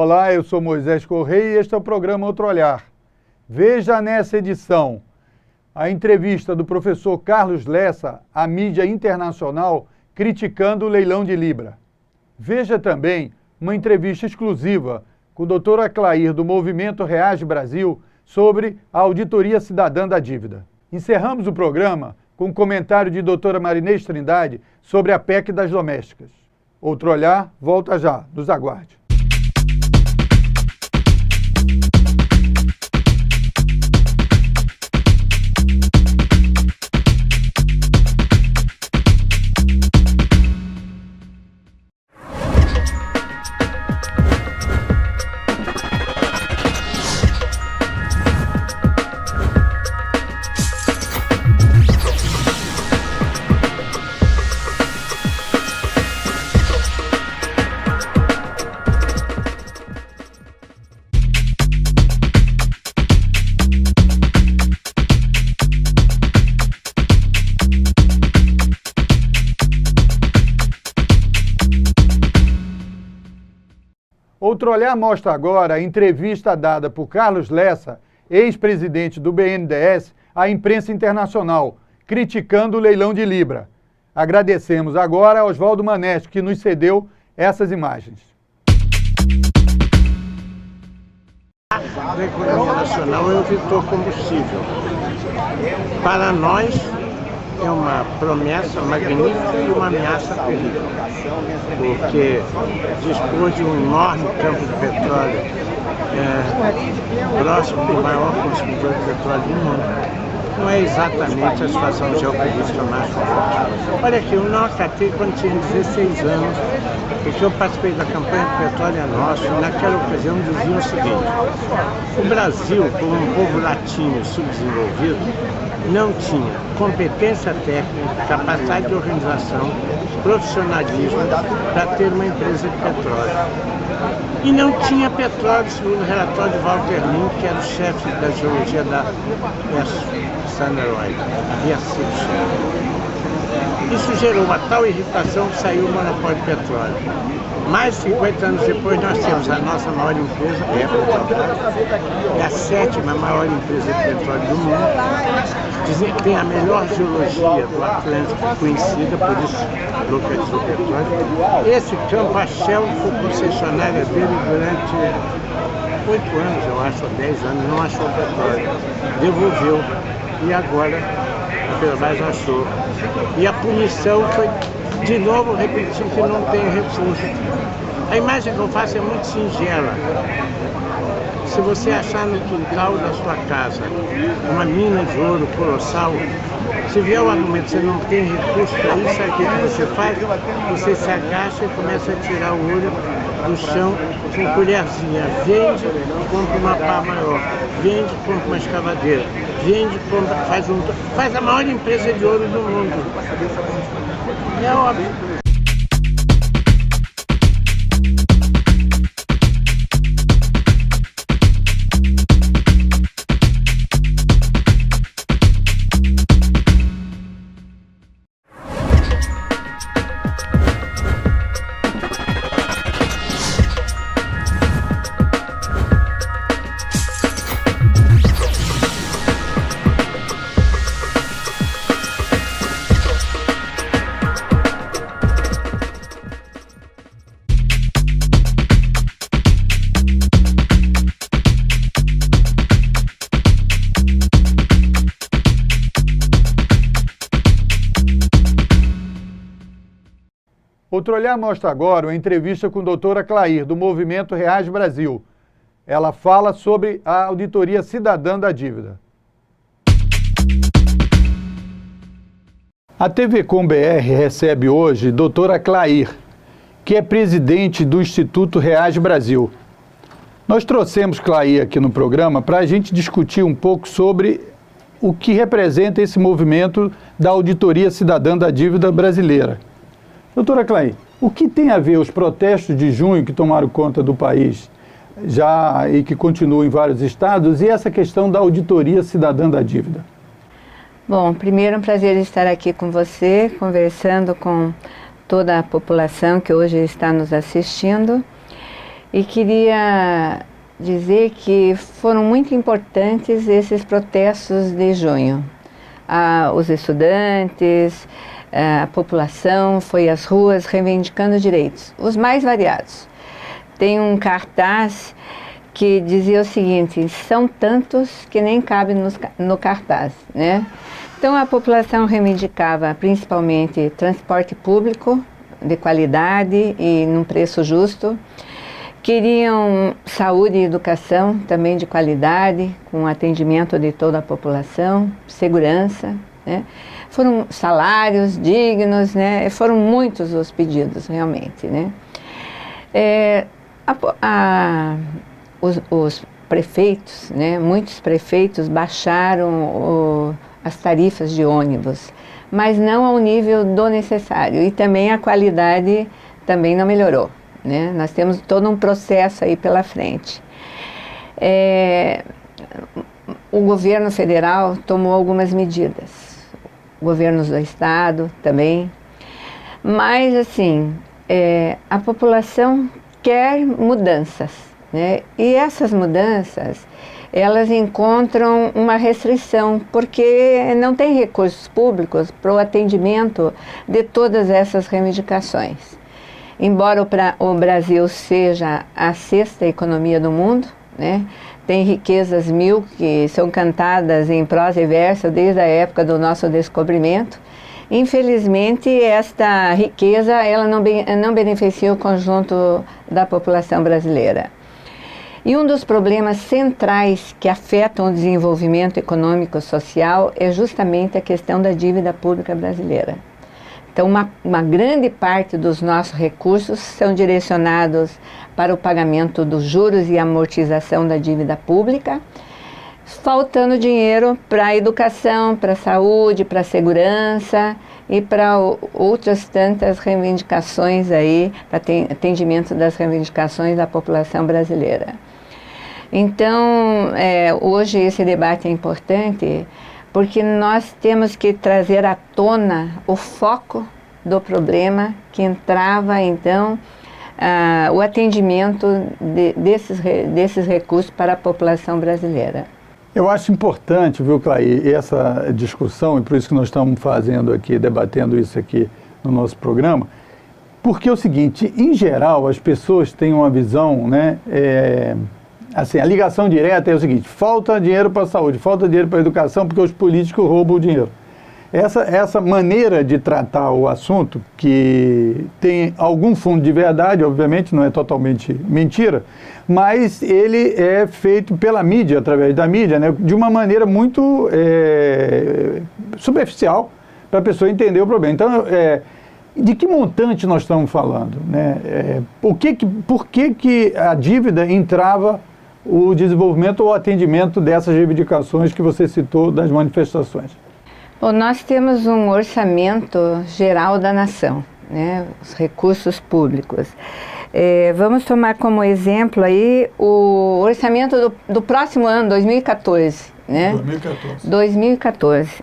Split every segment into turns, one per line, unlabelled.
Olá, eu sou Moisés Correia e este é o programa Outro Olhar. Veja nessa edição a entrevista do professor Carlos Lessa à mídia internacional criticando o leilão de Libra. Veja também uma entrevista exclusiva com a doutora Clair do Movimento Reage Brasil sobre a auditoria cidadã da dívida. Encerramos o programa com um comentário de doutora Marinês Trindade sobre a PEC das domésticas. Outro Olhar volta já, nos aguarde. Outro Olhar mostra agora a entrevista dada por Carlos Lessa, ex-presidente do BNDES, à imprensa internacional, criticando o leilão de Libra. Agradecemos agora a Oswaldo Maneste, que nos cedeu essas imagens.
A economia nacional é o vetor combustível. Para nós, é uma promessa magnífica e uma ameaça terrível, porque dispor de um enorme campo de petróleo, próximo do maior consumidor de petróleo do mundo, não é exatamente a situação geopolítica mais confortável. Olha aqui, eu não acatei quando tinha 16 anos, porque eu participei da campanha do Petróleo é Nosso, e naquela ocasião diziam o seguinte: o Brasil, como um povo latino subdesenvolvido, não tinha competência técnica, capacidade de organização, profissionalismo para ter uma empresa de petróleo. E não tinha petróleo, segundo o relatório de Walter Link, que era o chefe da geologia da Standard Oil, havia sido chefe. Isso gerou uma tal irritação que saiu o monopólio de petróleo. Mais de 50 anos depois, nós temos a nossa maior empresa, que é a Petrobras, é a 7ª maior empresa de petróleo do mundo. Dizem que tem a melhor geologia do Atlântico conhecida, por isso localizou petróleo. Esse campo, a Shell foi concessionária dele durante 8 anos, eu acho, ou 10 anos, não achou petróleo. Devolveu. E agora a Petrobras achou. E a punição foi, de novo, repetir que não tem recurso. A imagem que eu faço é muito singela. Se você achar no quintal da sua casa uma mina de ouro colossal, se vier o argumento que você não tem recurso para isso, sabe o que você faz? Você se agacha e começa a tirar o ouro do chão com colherzinha. Vende, compra uma pá maior. Vende, compra uma escavadeira. Vende, compra, faz a maior empresa de ouro do mundo. É óbvio.
Outro Olhar mostra agora uma entrevista com a doutora Clair, do Movimento Reage Brasil. Ela fala sobre a auditoria cidadã da dívida. A TV Com BR recebe hoje a doutora Clair, que é presidente do Instituto Reage Brasil. Nós trouxemos Clair aqui no programa para a gente discutir um pouco sobre o que representa esse movimento da auditoria cidadã da dívida brasileira. Doutora Clair, o que tem a ver os protestos de junho que tomaram conta do país já e que continuam em vários estados e essa questão da auditoria cidadã da dívida?
Bom, primeiro é um prazer estar aqui com você, conversando com toda a população que hoje está nos assistindo. e queria dizer que foram muito importantes esses protestos de junho. Os estudantes, a população foi às ruas reivindicando direitos, os mais variados. Tem um cartaz que dizia o seguinte: são tantos que nem cabe no cartaz, né? Então a população reivindicava principalmente transporte público de qualidade e num preço justo. Queriam saúde e educação também de qualidade, com atendimento de toda a população, segurança, né? Foram salários dignos, né? Foram muitos os pedidos realmente, né? Os prefeitos, né? Muitos prefeitos baixaram as tarifas de ônibus, mas não ao nível do necessário, e também a qualidade também não melhorou, né? Nós temos todo um processo aí pela frente. O governo federal tomou algumas medidas, governos do estado também, mas assim, a população quer mudanças, né? E essas mudanças, elas encontram uma restrição, porque não tem recursos públicos para o atendimento de todas essas reivindicações. Embora o Brasil seja a sexta economia do mundo, né, tem riquezas mil que são cantadas em prosa e verso desde a época do nosso descobrimento, infelizmente esta riqueza ela não beneficia o conjunto da população brasileira. E um dos problemas centrais que afetam o desenvolvimento econômico e social é justamente a questão da dívida pública brasileira. Então, uma grande parte dos nossos recursos são direcionados para o pagamento dos juros e amortização da dívida pública, faltando dinheiro para a educação, para a saúde, para a segurança e para outras tantas reivindicações aí, para atendimento das reivindicações da população brasileira. Então, hoje esse debate é importante porque nós temos que trazer à tona o foco do problema que entrava, então, o atendimento desses recursos para a população brasileira.
Eu acho importante, viu, Clay, essa discussão, e por isso que nós estamos fazendo aqui, debatendo isso aqui no nosso programa, porque é o seguinte, em geral, as pessoas têm uma visão, né, assim, a ligação direta é o seguinte: falta dinheiro para a saúde, falta dinheiro para a educação porque os políticos roubam o dinheiro. Essa maneira de tratar o assunto, que tem algum fundo de verdade, obviamente não é totalmente mentira, mas ele é feito pela mídia, através da mídia, né, de uma maneira muito superficial para a pessoa entender o problema. Então, de que montante nós estamos falando, né? Por que a dívida entrava o desenvolvimento ou atendimento dessas reivindicações que você citou das manifestações?
Bom, nós temos um orçamento geral da nação, né, os recursos públicos. Vamos tomar como exemplo aí o orçamento do próximo ano, 2014. Né? 2014.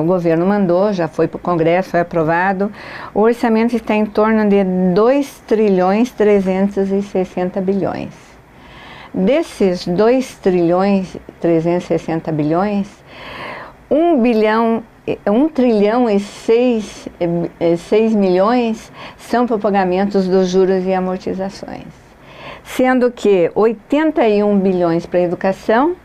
O governo mandou, já foi para o Congresso, foi aprovado. O orçamento está em torno de 2,360 bilhões. Desses 2,360 bilhões, 1 trilhão e 6 milhões são para pagamentos dos juros e amortizações, sendo que 81 bilhões para a educação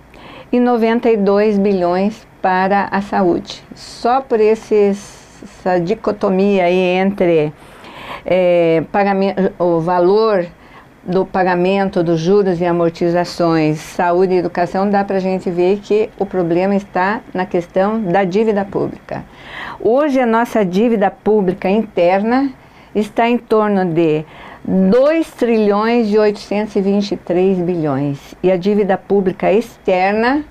e 92 bilhões para a saúde. Só por essa dicotomia aí entre o valor do pagamento dos juros e amortizações, saúde e educação, dá para a gente ver que o problema está na questão da dívida pública. Hoje a nossa dívida pública interna está em torno de 2 trilhões e 823 bilhões e a dívida pública externa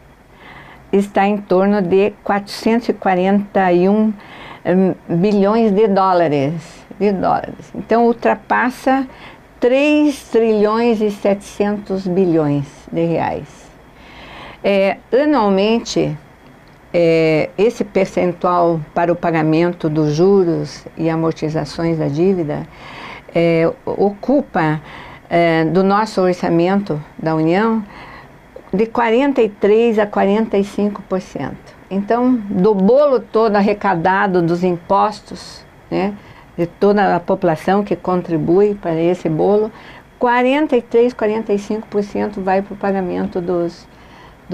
está em torno de 441 bilhões de dólares. Então ultrapassa 3 trilhões e 700 bilhões de reais. Anualmente, esse percentual para o pagamento dos juros e amortizações da dívida ocupa do nosso orçamento da União, de 43% a 45%. Então, do bolo todo arrecadado dos impostos, né, de toda a população que contribui para esse bolo, 43%, 45% vai para o pagamento dos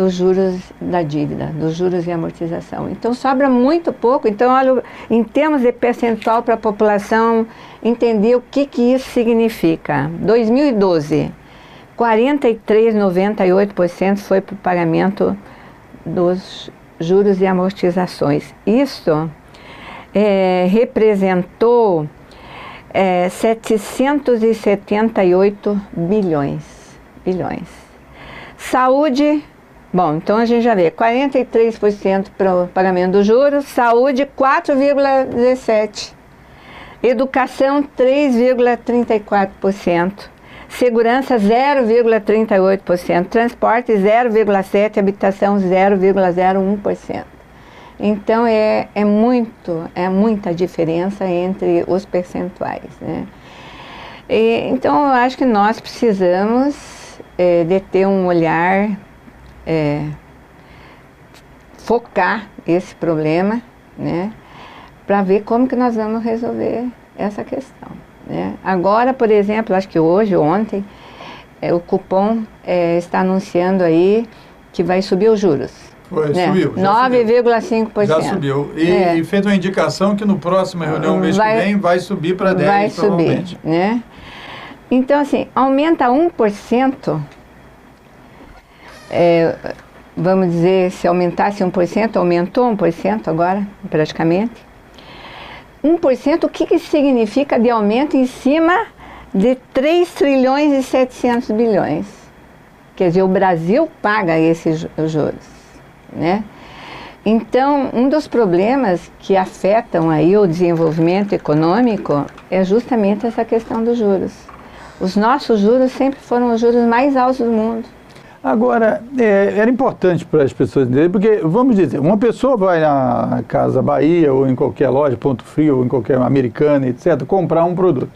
juros da dívida, dos juros e amortização. Então, sobra muito pouco. Então, olha, em termos de percentual para a população entender o que isso significa. 2012, 43,98% foi para o pagamento dos juros e amortizações. Isso representou 778 bilhões. Saúde, bom, então a gente já vê 43% para o pagamento dos juros, saúde 4,17%, educação 3,34%, segurança 0,38%, transporte 0,7%, habitação 0,01%. Então é muita diferença entre os percentuais, né? Então eu acho que nós precisamos de ter um olhar, focar esse problema, né? Para ver como que nós vamos resolver essa questão, né? Agora, por exemplo, acho que hoje ou ontem, o Copom está anunciando aí que vai subir os juros.
Foi,
né?
subiu.
9,5%.
Já subiu. E fez uma indicação que no próximo reunião, mês que vem, vai subir para 10%.
Vai subir, né? Então, assim, aumenta 1%, vamos dizer, se aumentasse 1%, aumentou 1% agora, praticamente. 1%, o que significa de aumento em cima de 3 trilhões e 700 bilhões? Quer dizer, o Brasil paga esses juros, né? Então, um dos problemas que afetam aí o desenvolvimento econômico é justamente essa questão dos juros. Os nossos juros sempre foram os juros mais altos do mundo.
Agora, era importante para as pessoas entenderem, porque, vamos dizer, uma pessoa vai na Casa Bahia, ou em qualquer loja, Ponto Frio, ou em qualquer Americana, etc., comprar um produto.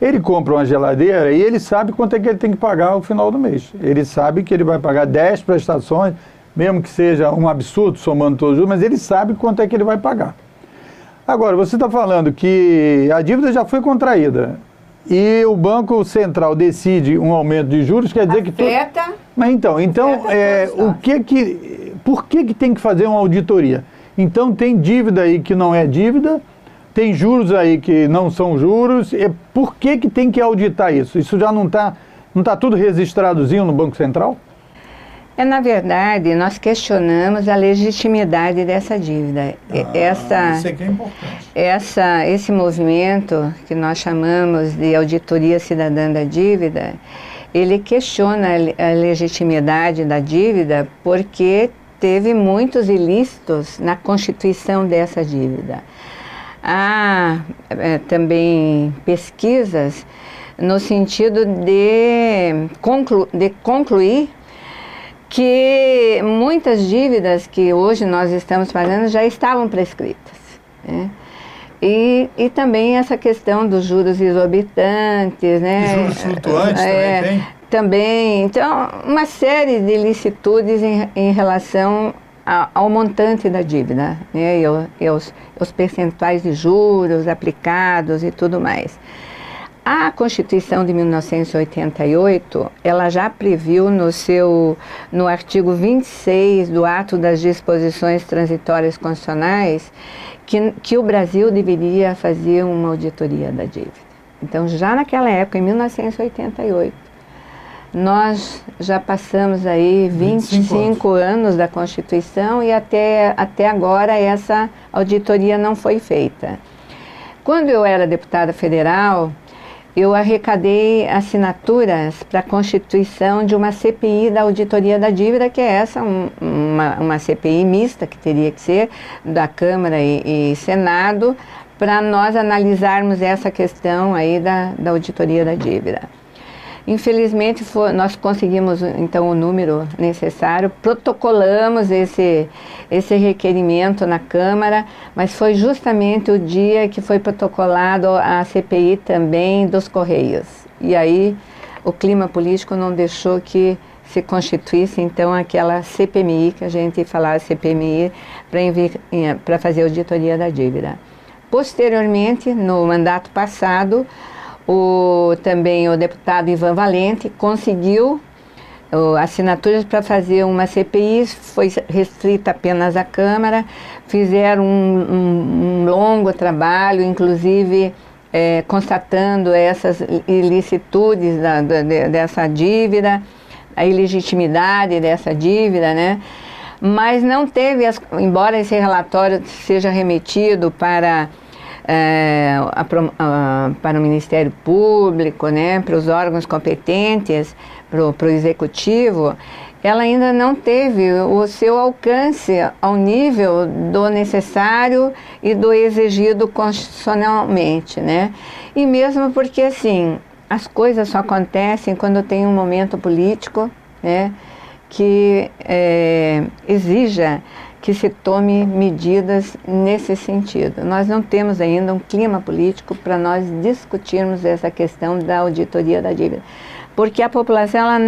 Ele compra uma geladeira e ele sabe quanto é que ele tem que pagar ao final do mês. Ele sabe que ele vai pagar 10 prestações, mesmo que seja um absurdo somando todos os juros, mas ele sabe quanto é que ele vai pagar. Agora, você está falando que a dívida já foi contraída e o Banco Central decide um aumento de juros, quer dizer que... Mas então por que tem que fazer uma auditoria? Então tem dívida aí que não é dívida, tem juros aí que não são juros, por que tem que auditar isso? Isso já não tá tudo registradozinho no Banco Central?
Na verdade, nós questionamos a legitimidade dessa dívida.
Isso é que é importante.
Esse movimento, que nós chamamos de Auditoria Cidadã da Dívida, ele questiona a legitimidade da dívida porque teve muitos ilícitos na constituição dessa dívida. Há também pesquisas no sentido de concluir que muitas dívidas que hoje nós estamos pagando já estavam prescritas, né? E também essa questão dos juros exorbitantes, né?
E juros flutuantes também tem?
Também. Então, uma série de ilicitudes em relação ao montante da dívida, né? E os percentuais de juros aplicados e tudo mais. A Constituição de 1988, ela já previu no artigo 26 do Ato das Disposições Transitórias Constitucionais que o Brasil deveria fazer uma auditoria da dívida. Então, já naquela época, em 1988, nós já passamos aí 25 anos da Constituição e até agora essa auditoria não foi feita. Quando eu era deputada federal, eu arrecadei assinaturas para a constituição de uma CPI da auditoria da dívida, que é uma CPI mista, que teria que ser da Câmara e Senado, para nós analisarmos essa questão aí da auditoria da dívida. Infelizmente, nós conseguimos, então, o número necessário, protocolamos esse requerimento na Câmara, mas foi justamente o dia que foi protocolado a CPI também dos Correios. E aí, o clima político não deixou que se constituísse, então, aquela CPMI, que a gente falava CPMI, para fazer auditoria da dívida. Posteriormente, no mandato passado, também o deputado Ivan Valente conseguiu assinaturas para fazer uma CPI, foi restrita apenas à Câmara, fizeram um longo trabalho, inclusive constatando essas ilicitudes dessa dívida, a ilegitimidade dessa dívida, né? Mas não teve, embora esse relatório seja remetido para o Ministério Público, né, para os órgãos competentes, para o Executivo, ela ainda não teve o seu alcance ao nível do necessário e do exigido constitucionalmente, né? E mesmo porque, assim, as coisas só acontecem quando tem um momento político, né, que exija que se tome medidas nesse sentido. Nós não temos ainda um clima político para nós discutirmos essa questão da auditoria da dívida, porque a população ela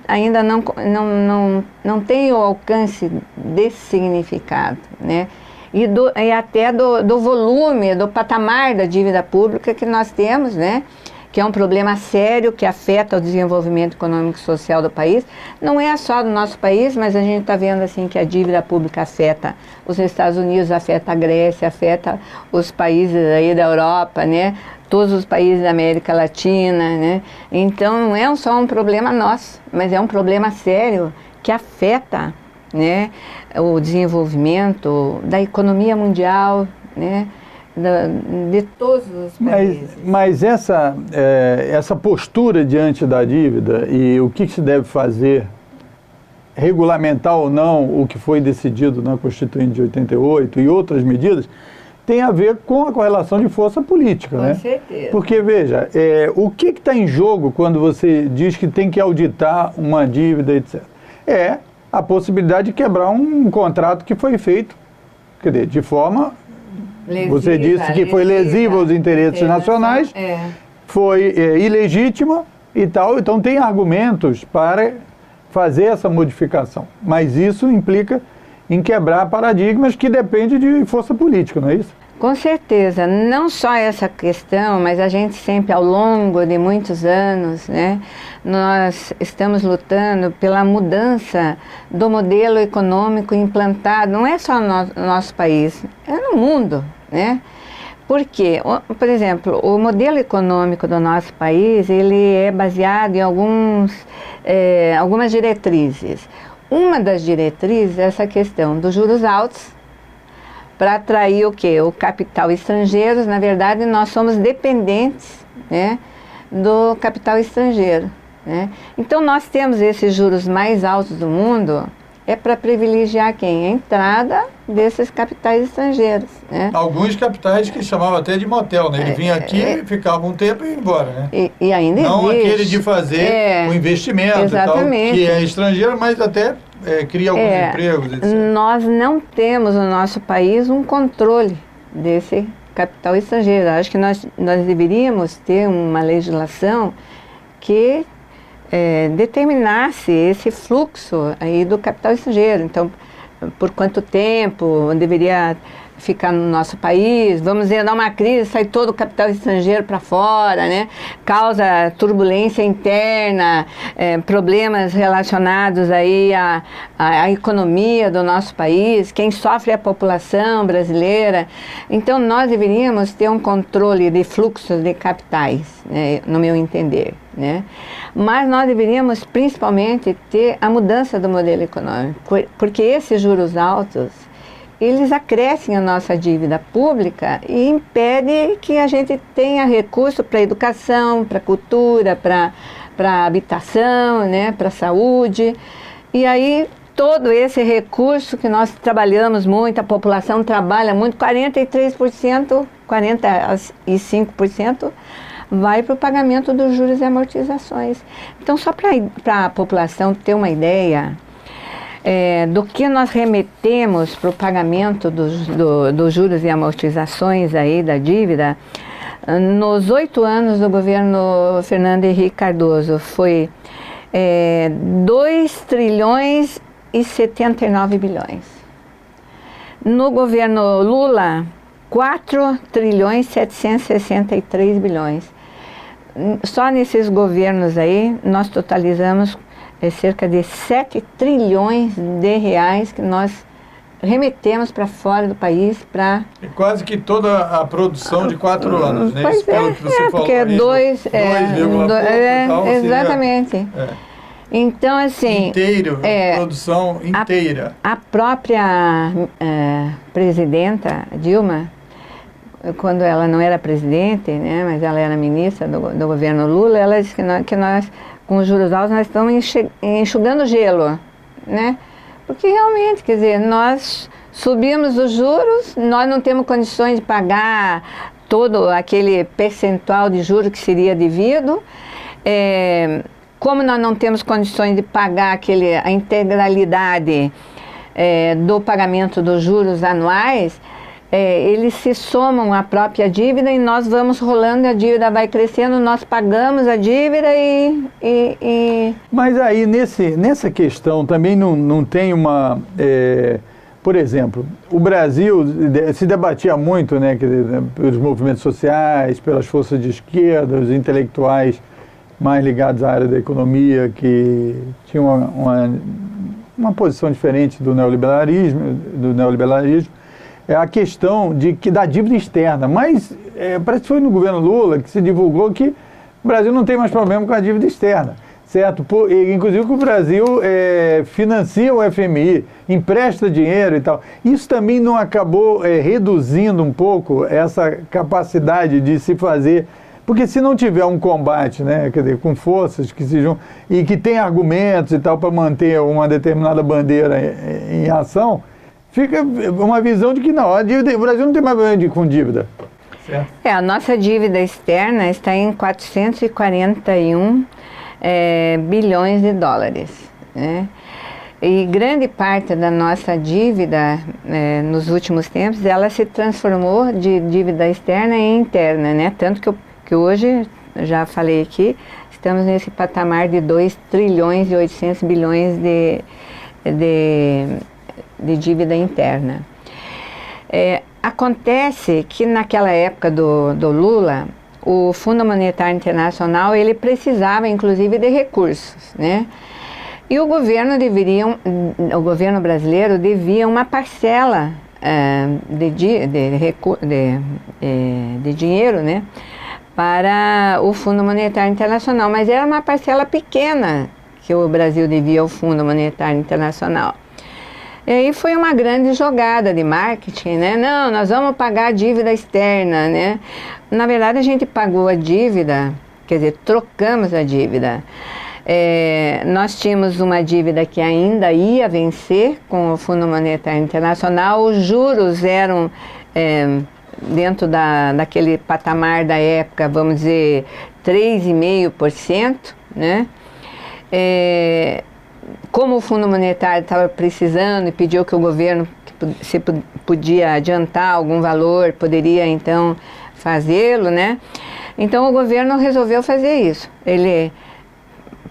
ainda não tem o alcance desse significado, né? E até do volume, do patamar da dívida pública que nós temos, né? Que é um problema sério que afeta o desenvolvimento econômico e social do país. Não é só do nosso país, mas a gente está vendo assim que a dívida pública afeta os Estados Unidos, afeta a Grécia, afeta os países aí da Europa, né? Todos os países da América Latina, né? Então não é só um problema nosso, mas é um problema sério que afeta, né, o desenvolvimento da economia mundial, né? De todos os países.
Mas essa postura diante da dívida e o que se deve fazer, regulamentar ou não o que foi decidido na Constituinte de 88 e outras medidas, tem a ver com a correlação de força política, né?
Com certeza.
Porque, veja, o que está em jogo quando você diz que tem que auditar uma dívida, etc. É a possibilidade de quebrar um contrato que foi feito, quer dizer, de forma... Você disse que foi lesiva aos interesses nacionais, foi ilegítima e tal, então tem argumentos para fazer essa modificação. Mas isso implica em quebrar paradigmas que dependem de força política, não é isso?
Com certeza, não só essa questão, mas a gente sempre ao longo de muitos anos, né, nós estamos lutando pela mudança do modelo econômico implantado, não é só no nosso país, é no mundo, né? Porque, por exemplo, o modelo econômico do nosso país, ele é baseado em algumas diretrizes. Uma das diretrizes é essa questão dos juros altos, para atrair o quê? O capital estrangeiro. Na verdade, nós somos dependentes, né, do capital estrangeiro, né? Então, nós temos esses juros mais altos do mundo, para privilegiar quem? A entrada desses capitais estrangeiros, né?
Alguns capitais que chamavam até de motel, né? Ele vinha aqui, ficava um tempo e ia embora, né?
E ainda
não
existe.
Aquele de fazer o investimento e tal, que é estrangeiro, mas até cria alguns empregos, etc.
Nós não temos no nosso país um controle desse capital estrangeiro. Acho que nós deveríamos ter uma legislação que determinasse esse fluxo aí do capital estrangeiro. Então, por quanto tempo deveria ficar no nosso país, vamos dizer, dar uma crise, sai todo o capital estrangeiro para fora, né? Causa turbulência interna, problemas relacionados aí à economia do nosso país, quem sofre é a população brasileira. Então, nós deveríamos ter um controle de fluxos de capitais, né, no meu entender, né? Mas nós deveríamos principalmente ter a mudança do modelo econômico, porque esses juros altos, eles acrescem a nossa dívida pública e impedem que a gente tenha recurso para educação, para cultura, para habitação, né, para saúde. E aí todo esse recurso que nós trabalhamos muito, a população trabalha muito, 43%, 45% vai para o pagamento dos juros e amortizações. Então, só para a população ter uma ideia do que nós remetemos para o pagamento dos juros e amortizações aí da dívida, nos 8 anos do governo Fernando Henrique Cardoso foi 2 trilhões e 79 bilhões. No governo Lula, 4 trilhões e 763 bilhões. Só nesses governos aí, nós totalizamos cerca de 7 trilhões de reais que nós remetemos para fora do país para...
É quase que toda a produção de 4 anos, né?
Pois
isso pelo que você falou.
Porque é 2... exatamente. Então, assim...
Produção inteira.
A própria presidenta Dilma, quando ela não era presidente, né, mas ela era ministra do governo Lula, ela disse que nós, com os juros altos, nós estamos enxugando gelo, né? Porque realmente, quer dizer, nós subimos os juros, nós não temos condições de pagar todo aquele percentual de juros que seria devido. Como nós não temos condições de pagar a integralidade do pagamento dos juros anuais, eles se somam à própria dívida e nós vamos rolando, a dívida vai crescendo, nós pagamos a dívida e...
Mas aí, nessa questão, também não tem uma... por exemplo, o Brasil se debatia muito, né, pelos movimentos sociais, pelas forças de esquerda, os intelectuais mais ligados à área da economia, que tinham uma posição diferente do neoliberalismo, é a questão da dívida externa. Mas parece que foi no governo Lula que se divulgou que o Brasil não tem mais problema com a dívida externa, certo? Inclusive que o Brasil financia o FMI, empresta dinheiro e tal. Isso também não acabou reduzindo um pouco essa capacidade de se fazer... Porque se não tiver um combate, né, quer dizer, com forças que sejam e que tem argumentos e tal para manter uma determinada bandeira em ação, fica uma visão de que não, o Brasil não tem mais problema com dívida. Certo.
A nossa dívida externa está em 441 bilhões de dólares, né? E grande parte da nossa dívida, nos últimos tempos, ela se transformou de dívida externa em interna, né? Tanto que hoje, já falei aqui, estamos nesse patamar de 2 trilhões e 800 bilhões de dívida interna. Acontece que naquela época do Lula, o Fundo Monetário Internacional, ele precisava inclusive de recursos, né? E o governo brasileiro devia uma parcela de dinheiro, né, para o Fundo Monetário Internacional, mas era uma parcela pequena que o Brasil devia ao Fundo Monetário Internacional. E aí foi uma grande jogada de marketing, né? Não, nós vamos pagar a dívida externa, né? Na verdade, a gente pagou a dívida, quer dizer, trocamos a dívida. Nós tínhamos uma dívida que ainda ia vencer com o Fundo Monetário Internacional, os juros eram... dentro daquele patamar da época, vamos dizer, 3,5%, né? Como o Fundo Monetário estava precisando e pediu que o governo, se podia adiantar algum valor, poderia então fazê-lo, né? Então o governo resolveu fazer isso.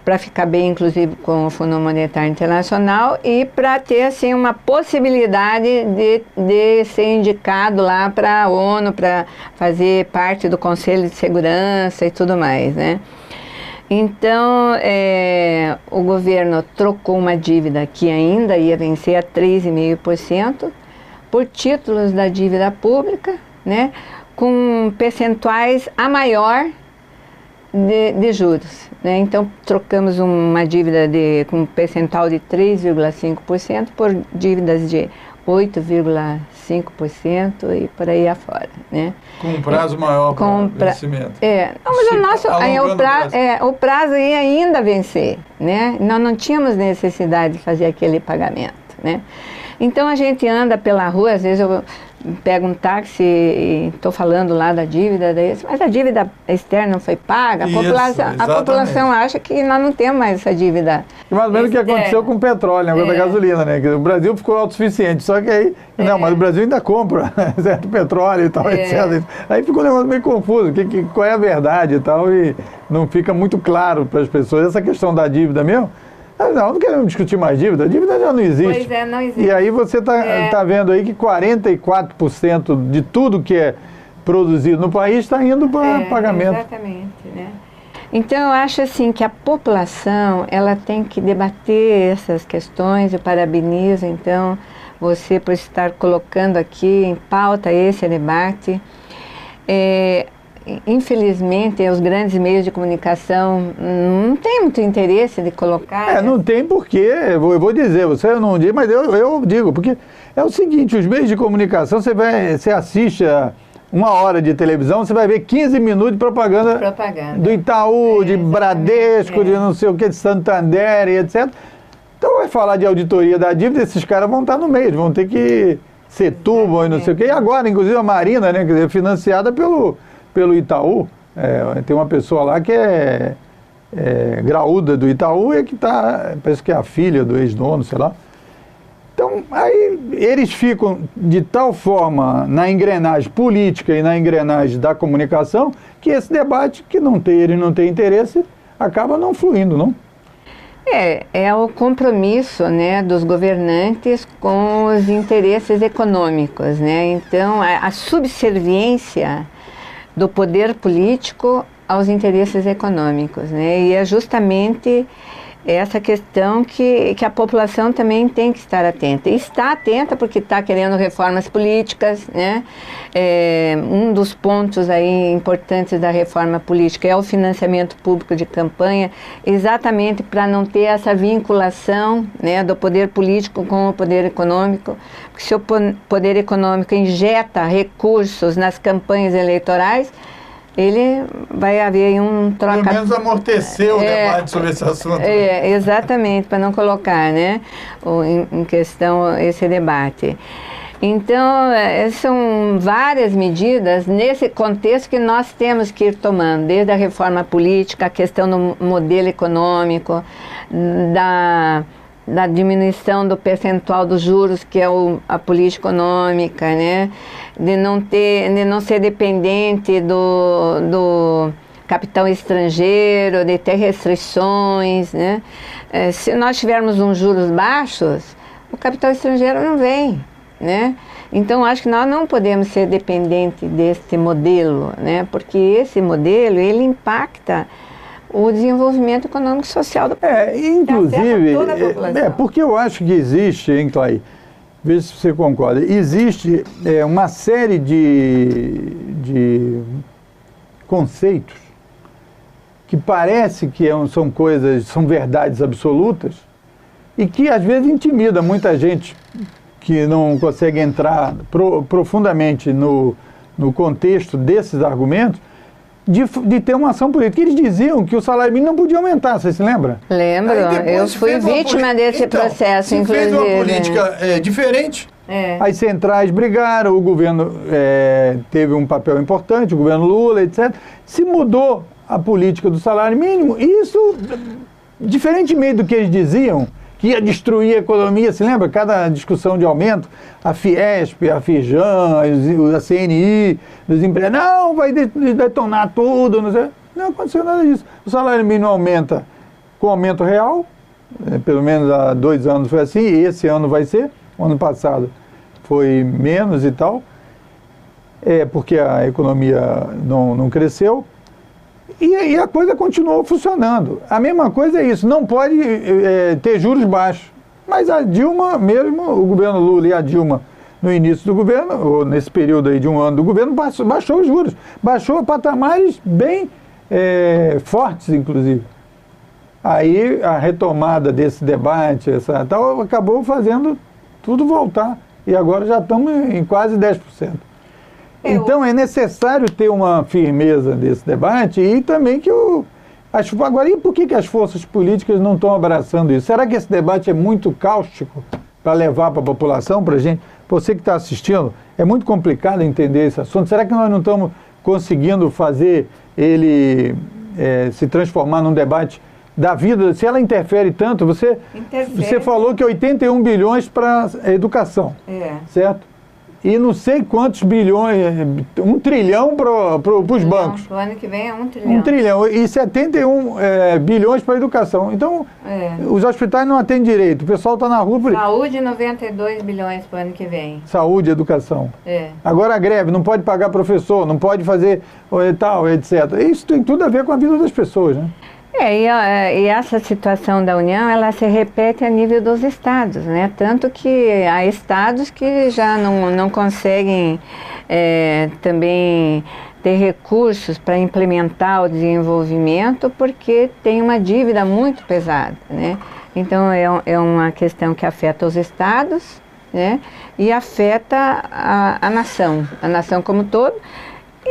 Para ficar bem, inclusive, com o Fundo Monetário Internacional e para ter, assim, uma possibilidade de ser indicado lá para a ONU, para fazer parte do Conselho de Segurança e tudo mais, né? Então, o governo trocou uma dívida que ainda ia vencer a 3,5% por títulos da dívida pública, né? Com percentuais a maior de juros, né? Então trocamos uma dívida com um percentual de 3,5% por dívidas de 8,5% e por aí afora, né?
Com um prazo maior para o vencimento.
Não, mas o prazo ia ainda vencer, né? Nós não tínhamos necessidade de fazer aquele pagamento, né? Então a gente anda pela rua, às vezes eu pego um táxi e estou falando lá da dívida, mas a dívida externa não foi paga, a população acha que nós não temos mais essa dívida.
E mais ou menos o que aconteceu com o petróleo, negócio da gasolina, né? O Brasil ficou autossuficiente, só que aí, não, mas o Brasil ainda compra certo petróleo e tal, etc. Aí ficou um negócio meio confuso, qual é a verdade e tal, e não fica muito claro para as pessoas essa questão da dívida mesmo. Não queremos discutir mais dívida, a dívida já não existe.
Pois é, não existe.
E aí você está vendo aí que 44% de tudo que é produzido no país está indo para pagamento.
Exatamente, né? Então eu acho assim que a população, ela tem que debater essas questões. Eu parabenizo então você por estar colocando aqui em pauta esse debate. Infelizmente, os grandes meios de comunicação não têm muito interesse de colocar...
não tem porquê, eu vou dizer, você não diz, mas eu digo, porque é o seguinte, os meios de comunicação, você assiste a 1 hora de televisão, você vai ver 15 minutos de propaganda. Do Itaú, de Bradesco, de não sei o que, de Santander e etc. Então vai falar de auditoria da dívida, esses caras vão estar no meio, vão ter que Setúbal e não sei o que. E agora, inclusive, a Marina, né, quer dizer, financiada pelo Itaú, tem uma pessoa lá que é graúda do Itaú e que parece que é a filha do ex-dono, sei lá. Então, aí eles ficam de tal forma na engrenagem política e na engrenagem da comunicação que esse debate, que eles não têm interesse, acaba não fluindo, não?
É o compromisso, né, dos governantes com os interesses econômicos, né? Então, a subserviência do poder político aos interesses econômicos, né? E é justamente essa questão que a população também tem que estar atenta. E está atenta porque está querendo reformas políticas, né? Um dos pontos aí importantes da reforma política é o financiamento público de campanha, exatamente para não ter essa vinculação, né, do poder político com o poder econômico. Porque se o poder econômico injeta recursos nas campanhas eleitorais, ele vai haver um troca...
Pelo menos amortecer o debate sobre esse assunto.
Exatamente, para não colocar, né, em questão esse debate. Então, são várias medidas nesse contexto que nós temos que ir tomando, desde a reforma política, a questão do modelo econômico, da diminuição do percentual dos juros, que é a política econômica, né? De não ser dependente do capital estrangeiro, de ter restrições, né? Se nós tivermos uns juros baixos, o capital estrangeiro não vem, né? Então, acho que nós não podemos ser dependentes desse modelo, né? Porque esse modelo, ele impacta o desenvolvimento econômico e social do país.
Inclusive, porque eu acho que existe, hein, Clay? Veja se você concorda. Existe uma série de conceitos que parece que são verdades absolutas e que às vezes intimida muita gente que não consegue entrar profundamente no contexto desses argumentos, de ter uma ação política. Eles diziam que o salário mínimo não podia aumentar, você se lembra?
Lembro, eu fui vítima desse processo, inclusive.
Fez uma política diferente. As centrais brigaram, o governo teve um papel importante, o governo Lula, etc. Se mudou a política do salário mínimo, e isso, diferentemente do que eles diziam, que ia destruir a economia, se lembra? Cada discussão de aumento, a Fiesp, a Firjan, a CNI, dos empregados, não, vai detonar tudo, não aconteceu nada disso. O salário mínimo aumenta com aumento real, pelo menos há 2 anos foi assim, e esse ano vai ser, o ano passado foi menos e tal, porque a economia não cresceu, e a coisa continuou funcionando. A mesma coisa é isso, não pode ter juros baixos. Mas a Dilma mesmo, o governo Lula e a Dilma, no início do governo, ou nesse período aí de 1 ano do governo, baixou os juros. Baixou a patamares bem fortes, inclusive. Aí a retomada desse debate, tal, acabou fazendo tudo voltar. E agora já estamos em quase 10%. Então é necessário ter uma firmeza desse debate e também que agora, e por que as forças políticas não estão abraçando isso? Será que esse debate é muito cáustico para levar para a população, para a gente? Você que está assistindo, É muito complicado entender esse assunto. Será que nós não estamos conseguindo fazer ele se transformar num debate da vida? Se ela interfere tanto, você falou que 81 bilhões para a educação, certo? E não sei quantos bilhões, 1 trilhão para os bancos.
O ano que vem é 1 trilhão.
1 trilhão e 71 bilhões para a educação. Então, os hospitais não atendem direito, o pessoal está na rua...
Saúde, 92 bilhões para o ano que vem.
Saúde e educação. Agora a greve, não pode pagar professor, não pode fazer tal, etc. Isso tem tudo a ver com a vida das pessoas, né?
E essa situação da União, ela se repete a nível dos estados, né? Tanto que há estados que já não conseguem também ter recursos para implementar o desenvolvimento porque tem uma dívida muito pesada, né? Então é uma questão que afeta os estados, né? E afeta a nação como todo.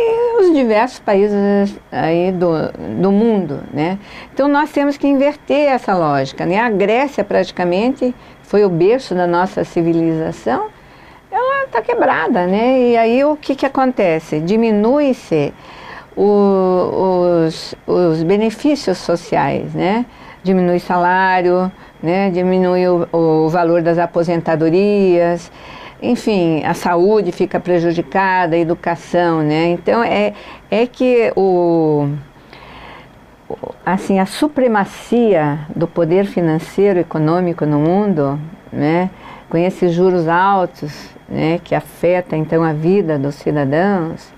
E os diversos países aí do mundo, né? Então nós temos que inverter essa lógica, né? A Grécia praticamente foi o berço da nossa civilização, ela está quebrada, né? E aí o que acontece? Diminui-se os benefícios sociais, né? Diminui salário, né? Diminui o valor das aposentadorias. Enfim, a saúde fica prejudicada, a educação, né? Então, é que a supremacia do poder financeiro e econômico no mundo, né? Com esses juros altos, né? Que afeta, então, a vida dos cidadãos,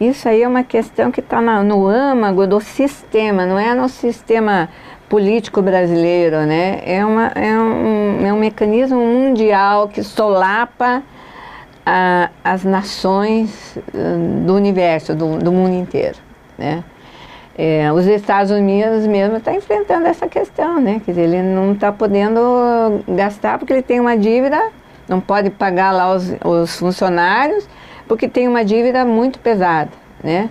isso aí é uma questão que está no âmago do sistema, não é no sistema político brasileiro, né? É um mecanismo mundial que solapa as nações do universo, do mundo inteiro, né? Os Estados Unidos mesmo estão enfrentando essa questão, né? Quer dizer, ele não está podendo gastar porque ele tem uma dívida, não pode pagar lá os funcionários, porque tem uma dívida muito pesada, né?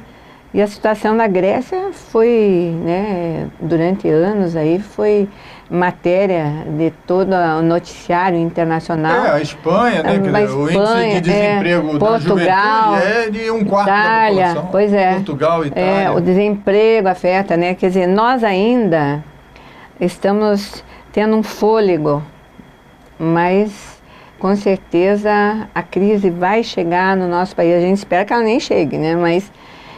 E a situação da Grécia foi, né, durante anos aí, foi matéria de todo o noticiário internacional.
A Espanha, né? O índice de desemprego da
Portugal,
juventude é de 1/4
Itália,
da população.
Pois é.
Portugal, Itália.
O desemprego afeta, né? Quer dizer, nós ainda estamos tendo um fôlego, mas com certeza a crise vai chegar no nosso país. A gente espera que ela nem chegue, né? Mas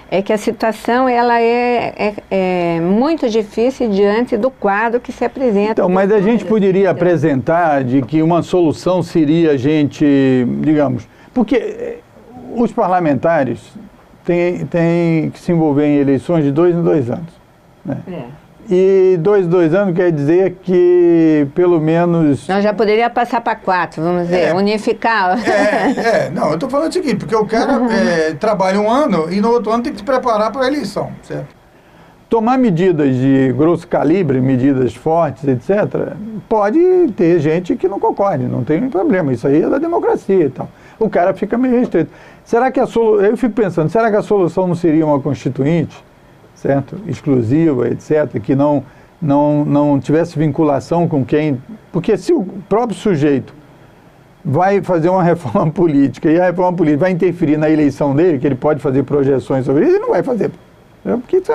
é que a situação ela é muito difícil diante do quadro que se apresenta.
Então, mas a gente poderia apresentar de que uma solução seria a gente, digamos, porque os parlamentares têm que se envolver em eleições de 2 em 2 anos, né? E 2 em 2 anos quer dizer que pelo menos...
Nós já poderia passar para 4, vamos dizer, unificar.
Não, eu estou falando o seguinte, porque o cara trabalha 1 ano e no outro ano tem que se preparar para a eleição, certo? Tomar medidas de grosso calibre, medidas fortes, etc., pode ter gente que não concorde, não tem problema, isso aí é da democracia e tal. O cara fica meio restrito. Será que eu fico pensando, será que a solução não seria uma constituinte, certo? Exclusiva, etc., que não tivesse vinculação com quem... Porque se o próprio sujeito vai fazer uma reforma política e a reforma política vai interferir na eleição dele, que ele pode fazer projeções sobre isso, ele não vai fazer. Porque isso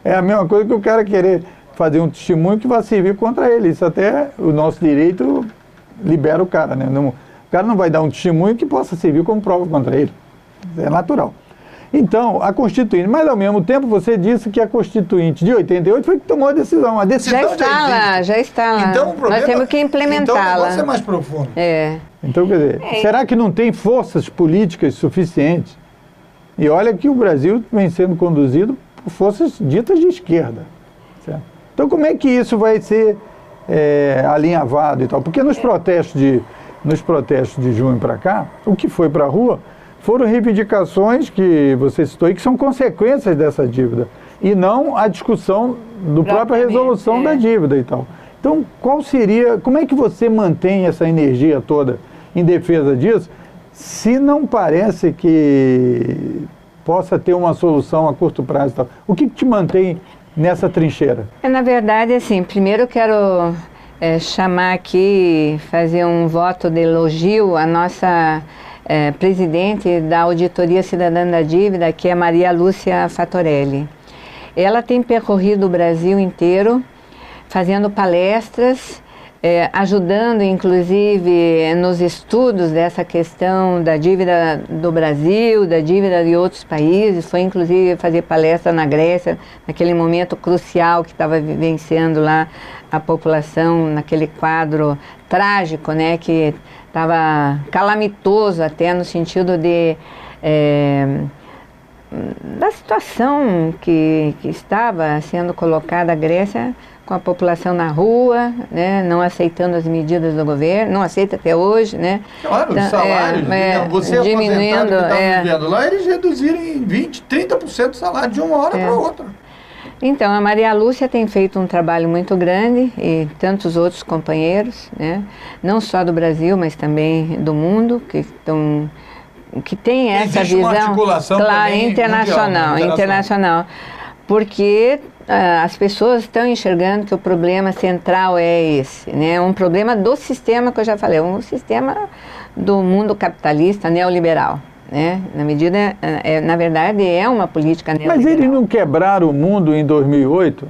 é a mesma coisa que o cara querer fazer um testemunho que vai servir contra ele. Isso até o nosso direito libera o cara, né? O cara não vai dar um testemunho que possa servir como prova contra ele. É natural. Então, a Constituinte, mas ao mesmo tempo você disse que a Constituinte de 88 foi que tomou a decisão. A decisão
já está lá.
Então, o problema,
nós temos que implementá-la.
Então o negócio é mais profundo. Então, quer dizer,
É.
será que não tem forças políticas suficientes? E olha que o Brasil vem sendo conduzido por forças ditas de esquerda. Certo? Então, como é que isso vai ser alinhavado e tal? Porque nos protestos de junho para cá, o que foi para a rua foram reivindicações que você citou e que são consequências dessa dívida, e não a discussão do própria resolução da dívida e tal. Então, como é que você mantém essa energia toda em defesa disso, se não parece que possa ter uma solução a curto prazo e tal? O que te mantém nessa trincheira?
Na verdade, assim, primeiro eu quero chamar aqui, fazer um voto de elogio à nossa presidente da Auditoria Cidadã da Dívida, que é Maria Lúcia Fatorelli. Ela tem percorrido o Brasil inteiro, fazendo palestras, ajudando inclusive nos estudos dessa questão da dívida do Brasil, da dívida de outros países. Foi inclusive fazer palestra na Grécia, naquele momento crucial que estava vivenciando lá a população, naquele quadro trágico, né, que estava calamitoso até no sentido da situação que estava sendo colocada a Grécia, com a população na rua, né, não aceitando as medidas do governo, não aceita até hoje, né?
Claro, os salários, você diminuindo, aposentado que está vivendo lá, eles reduzirem 20%, 30% do salário de uma hora para outra.
Então, a Maria Lúcia tem feito um trabalho muito grande, e tantos outros companheiros, né, não só do Brasil, mas também do mundo, que tem essa visão, uma articulação, claro, internacional, porque as pessoas estão enxergando que o problema central é esse, né? Um problema do sistema que eu já falei, um sistema do mundo capitalista neoliberal, né? Na verdade, é uma política neoliberal.
Mas eles não quebraram o mundo em 2008?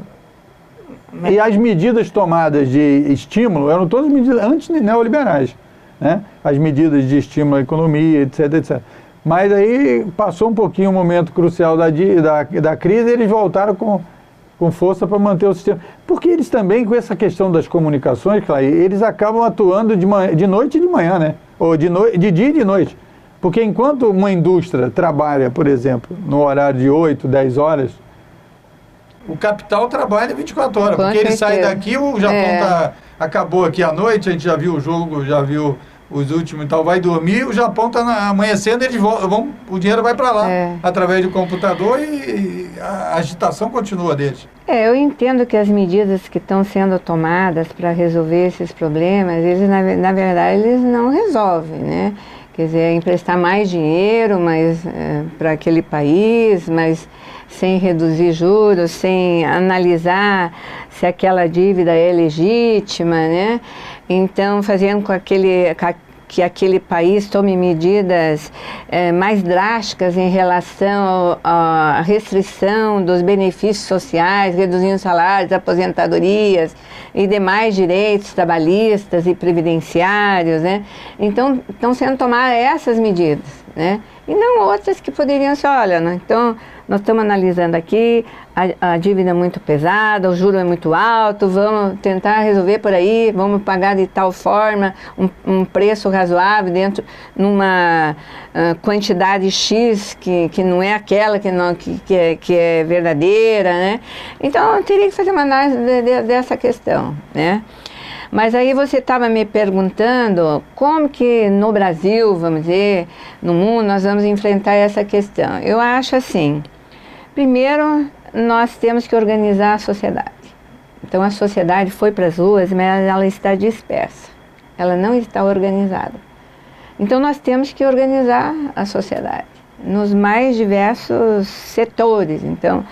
E as medidas tomadas de estímulo eram todas medidas anti-neoliberais, né? As medidas de estímulo à economia, etc, etc. Mas aí passou um pouquinho o momento crucial da crise e eles voltaram com força para manter o sistema. Porque eles também, com essa questão das comunicações, claro, eles acabam atuando de noite e de manhã, né? Ou de dia e de noite. Porque enquanto uma indústria trabalha, por exemplo, no horário de 8, 10 horas, o capital trabalha 24 horas. Porque ele sai daqui, o Japão acabou aqui à noite, a gente já viu o jogo, já viu os últimos e tal, vai dormir, o Japão está amanhecendo, eles o dinheiro vai para lá, através do computador, e a agitação continua deles.
Eu entendo que as medidas que estão sendo tomadas para resolver esses problemas, eles na verdade eles não resolvem, né? Quer dizer, emprestar mais dinheiro para aquele país, mas sem reduzir juros, sem analisar se aquela dívida é legítima, né? Então, fazendo que aquele país tome medidas mais drásticas em relação à restrição dos benefícios sociais, reduzindo salários, aposentadorias e demais direitos trabalhistas e previdenciários, né? Então, estão sendo tomadas essas medidas, né? E não outras que poderiam ser, olha, né? Então, nós estamos analisando aqui, a dívida é muito pesada, o juro é muito alto, vamos tentar resolver por aí, vamos pagar de tal forma um preço razoável numa quantidade X que não é aquela que é verdadeira, né? Então, eu teria que fazer uma análise dessa questão, né? Mas aí você estava me perguntando como que no Brasil, vamos dizer, no mundo, nós vamos enfrentar essa questão. Eu acho assim, primeiro nós temos que organizar a sociedade. Então a sociedade foi para as ruas, mas ela está dispersa, ela não está organizada. Então nós temos que organizar a sociedade nos mais diversos setores. Então,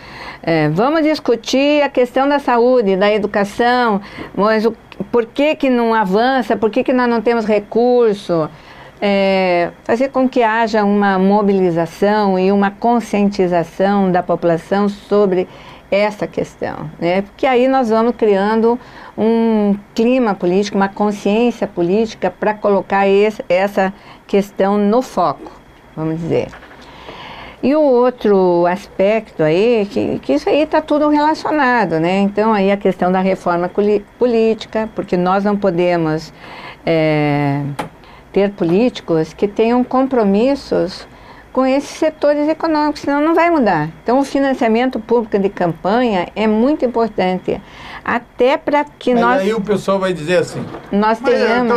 vamos discutir a questão da saúde, da educação, mas por que não avança, por que nós não temos recurso, fazer com que haja uma mobilização e uma conscientização da população sobre essa questão, né? Porque aí nós vamos criando um clima político, uma consciência política para colocar essa questão no foco, vamos dizer. E o outro aspecto aí, que isso aí está tudo relacionado, né? Então aí a questão da reforma política, porque nós não podemos ter políticos que tenham compromissos com esses setores econômicos, senão não vai mudar. Então o financiamento público de campanha é muito importante, até para que nós...
aí o pessoal vai dizer assim,
nós tenhamos...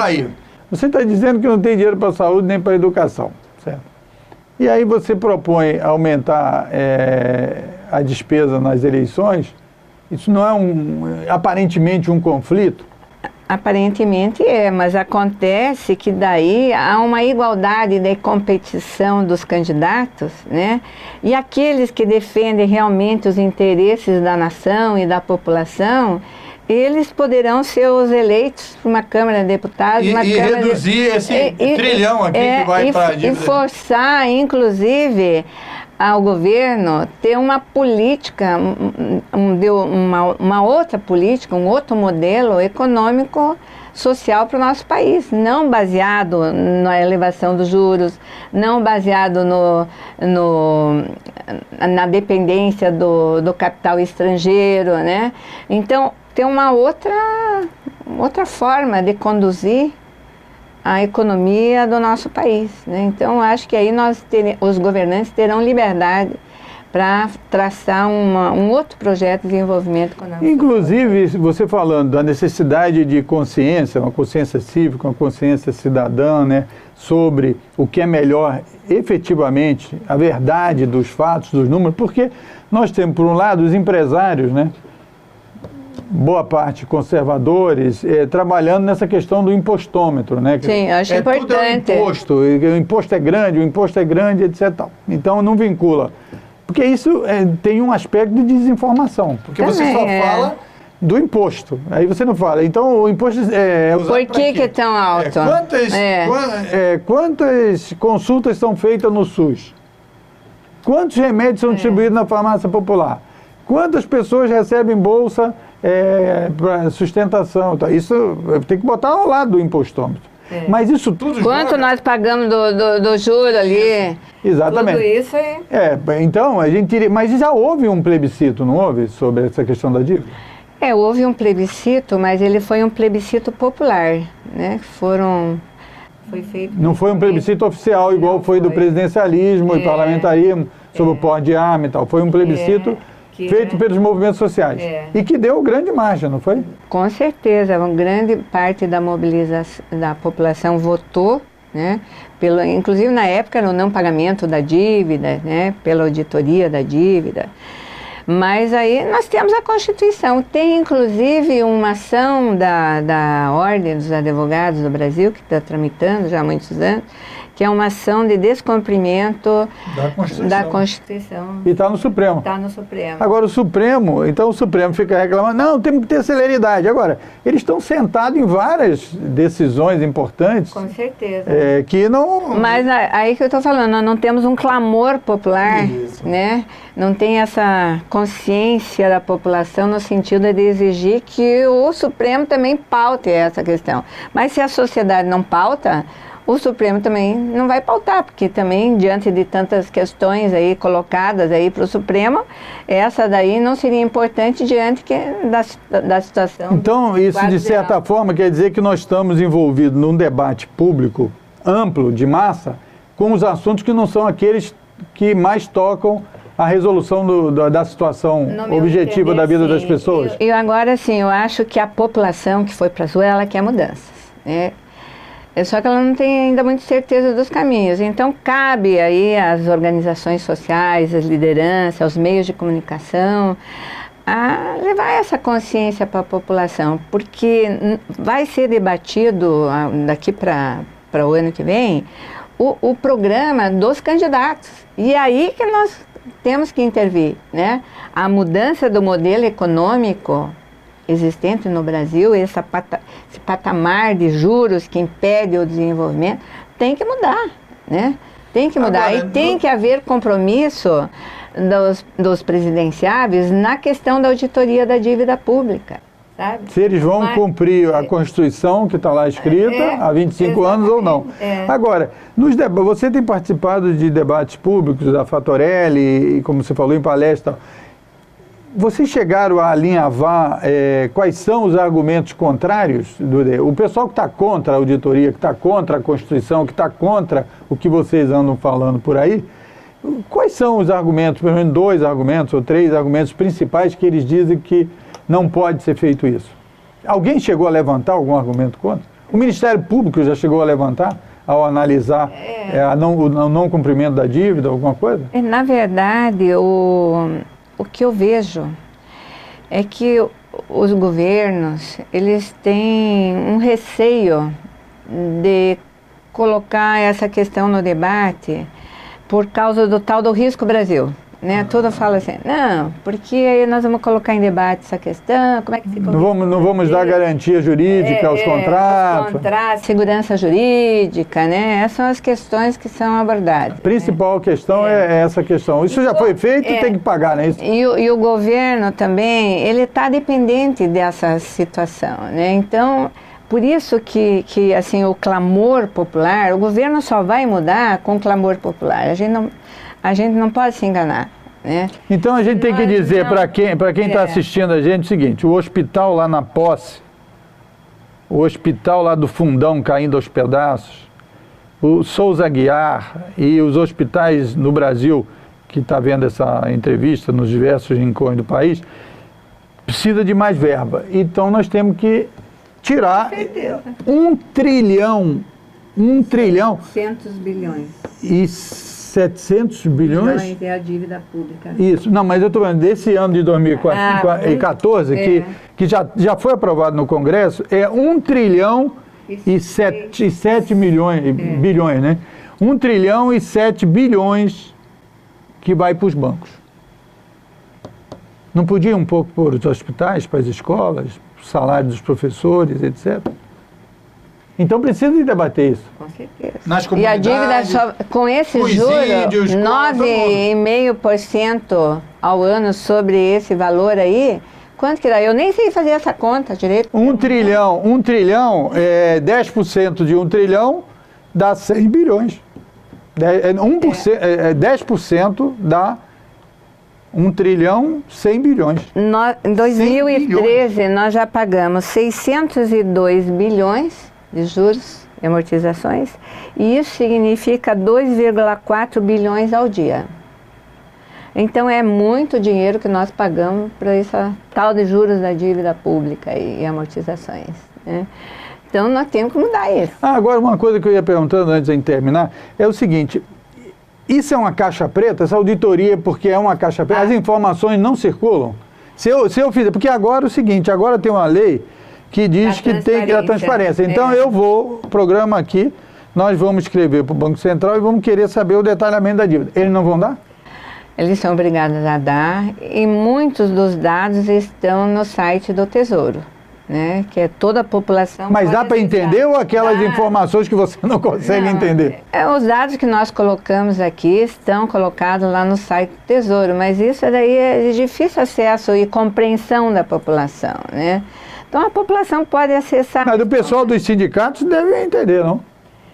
Você está dizendo que não tem dinheiro para a saúde nem para a educação, certo? E aí você propõe aumentar a despesa nas eleições, isso não é aparentemente um conflito?
Aparentemente mas acontece que daí há uma igualdade de competição dos candidatos, né? E aqueles que defendem realmente os interesses da nação e da população, eles poderão ser os eleitos para uma Câmara de Deputados.
E reduzir esse trilhão aqui que vai para a dívida.
E forçar, inclusive, ao governo ter uma política, uma outra política, um outro modelo econômico social para o nosso país, não baseado na elevação dos juros, não baseado na dependência do capital estrangeiro, né? Então, tem uma outra forma de conduzir a economia do nosso país, né? Então, acho que aí os governantes terão liberdade para traçar um outro projeto de desenvolvimento econômico.
Inclusive, você falando da necessidade de consciência, uma consciência cívica, uma consciência cidadã, né, sobre o que é melhor efetivamente, a verdade dos fatos, dos números, porque nós temos, por um lado, os empresários, né, boa parte conservadores, trabalhando nessa questão do impostômetro, né?
Sim, acho importante.
Tudo o imposto é grande, etc. Então, não vincula. Porque isso tem um aspecto de desinformação, porque também, você só fala do imposto, aí você não fala. Então, o imposto é usado
por que é tão alto?
Quantas consultas são feitas no SUS? Quantos remédios são distribuídos na farmácia popular? Quantas pessoas recebem bolsa para sustentação? Então, isso tem que botar ao lado do impostômetro. Mas isso tudo...
Quanto nós pagamos do juro ali?
Exatamente.
Tudo isso
então, a gente teria... Mas já houve um plebiscito, não houve, sobre essa questão da dívida?
Houve um plebiscito, mas ele foi um plebiscito popular, né? Foi feito...
Não foi um plebiscito oficial, igual foi do presidencialismo e parlamentarismo, sobre o porte de arma e tal. Foi um plebiscito... feito pelos movimentos sociais. E que deu grande margem, não foi?
Com certeza, uma grande parte da mobilização da população votou, né? Inclusive na época no não pagamento da dívida, né? Pela auditoria da dívida. Mas aí nós temos a Constituição. Tem inclusive uma ação da Ordem dos Advogados do Brasil, que está tramitando já há muitos anos, que é uma ação de descumprimento da Constituição.
E está no Supremo.
Está no Supremo.
Agora o Supremo fica reclamando, não, temos que ter celeridade. Agora, eles estão sentados em várias decisões importantes.
Com certeza.
Que não...
Mas aí que eu estou falando, nós não temos um clamor popular, né? Não tem essa consciência da população no sentido de exigir que o Supremo também paute essa questão. Mas se a sociedade não pauta, o Supremo também não vai pautar, porque também, diante de tantas questões aí colocadas aí para o Supremo, essa daí não seria importante diante da situação.
Então, isso de certa forma quer dizer que nós estamos envolvidos num debate público amplo, de massa, com os assuntos que não são aqueles que mais tocam a resolução da situação objetiva da vida das pessoas?
E agora, sim, eu acho que a população que foi para as ruas, ela quer mudanças, né? Só que ela não tem ainda muita certeza dos caminhos. Então, cabe aí às organizações sociais, às lideranças, aos meios de comunicação, a levar essa consciência para a população, porque vai ser debatido daqui para o ano que vem o programa dos candidatos. E aí que nós temos que intervir, né? A mudança do modelo econômico existente no Brasil, esse patamar de juros que impede o desenvolvimento, tem que mudar, né? Tem que mudar. Agora, e tem que haver compromisso dos presidenciáveis na questão da auditoria da dívida pública, sabe?
Se eles vão cumprir a Constituição que está lá escrita há 25 anos ou não. Agora, você tem participado de debates públicos da Fatorelli, e como você falou, em palestra. Vocês chegaram a alinhavar quais são os argumentos contrários? O pessoal que está contra a auditoria, que está contra a Constituição, que está contra o que vocês andam falando por aí, quais são os argumentos, pelo menos 2 argumentos ou 3 argumentos principais que eles dizem que não pode ser feito isso? Alguém chegou a levantar algum argumento contra? O Ministério Público já chegou a levantar ao analisar o não cumprimento da dívida, alguma coisa?
Na verdade, o que eu vejo é que os governos, eles têm um receio de colocar essa questão no debate por causa do tal do risco Brasil. né? Todo fala assim, não, porque aí nós vamos colocar em debate essa questão, como é que fica...
Não vamos dar garantia jurídica aos contratos.
Os contratos, segurança jurídica, né? Essas são as questões que são abordadas.
A principal questão é essa questão. Isso já foi feito, tem que pagar, né?
E o governo também, ele está dependente dessa situação, né? Então... Por isso que assim, o clamor popular, o governo só vai mudar com o clamor popular. A gente não pode se enganar, né?
Então a gente tem que dizer para quem está assistindo a gente o seguinte, o hospital lá na Posse, o hospital lá do Fundão caindo aos pedaços, o Souza Aguiar e os hospitais no Brasil, que está vendo essa entrevista nos diversos rincões do país, precisa de mais verba. Então nós temos que tirar 1 trilhão
700 bilhões.
E 700 bilhões?
É a dívida pública.
Isso, não, mas eu estou falando desse ano de 2014, que já foi aprovado no Congresso, é 1 trilhão e 7 bilhões, né? 1 trilhão e 7 bilhões que vai para os bancos. Não podia um pouco para os hospitais, para as escolas, salário dos professores, etc. Então precisa de debater isso.
Com certeza.
Nas
e a dívida, com esse juro,
índios,
9,5% ao ano sobre esse valor aí, quanto que dá? Eu nem sei fazer essa conta direito.
1 trilhão, 10% de 1 trilhão dá 100 bilhões. 10% dá 1 trilhão, 100 bilhões.
Em 2013, nós já pagamos 602 bilhões de juros e amortizações, e isso significa 2,4 bilhões ao dia. Então é muito dinheiro que nós pagamos para essa tal de juros da dívida pública e amortizações, né? Então nós temos que mudar isso.
Agora, uma coisa que eu ia perguntando antes de terminar é o seguinte... Isso é uma caixa preta? Essa auditoria, porque é uma caixa preta, as informações não circulam? Se eu fizer, porque agora é o seguinte, agora tem uma lei que diz que tem a transparência. Então eu vou, o programa aqui, nós vamos escrever para o Banco Central e vamos querer saber o detalhamento da dívida. Eles não vão dar?
Eles são obrigados a dar, e muitos dos dados estão no site do Tesouro, né? Que é toda a população.
Mas dá para entender ou aquelas informações que você não consegue entender?
Os dados que nós colocamos aqui estão colocados lá no site do Tesouro, mas isso daí é de difícil acesso e compreensão da população, né? Então a população pode acessar...
Mas o pessoal dos sindicatos deve entender, não?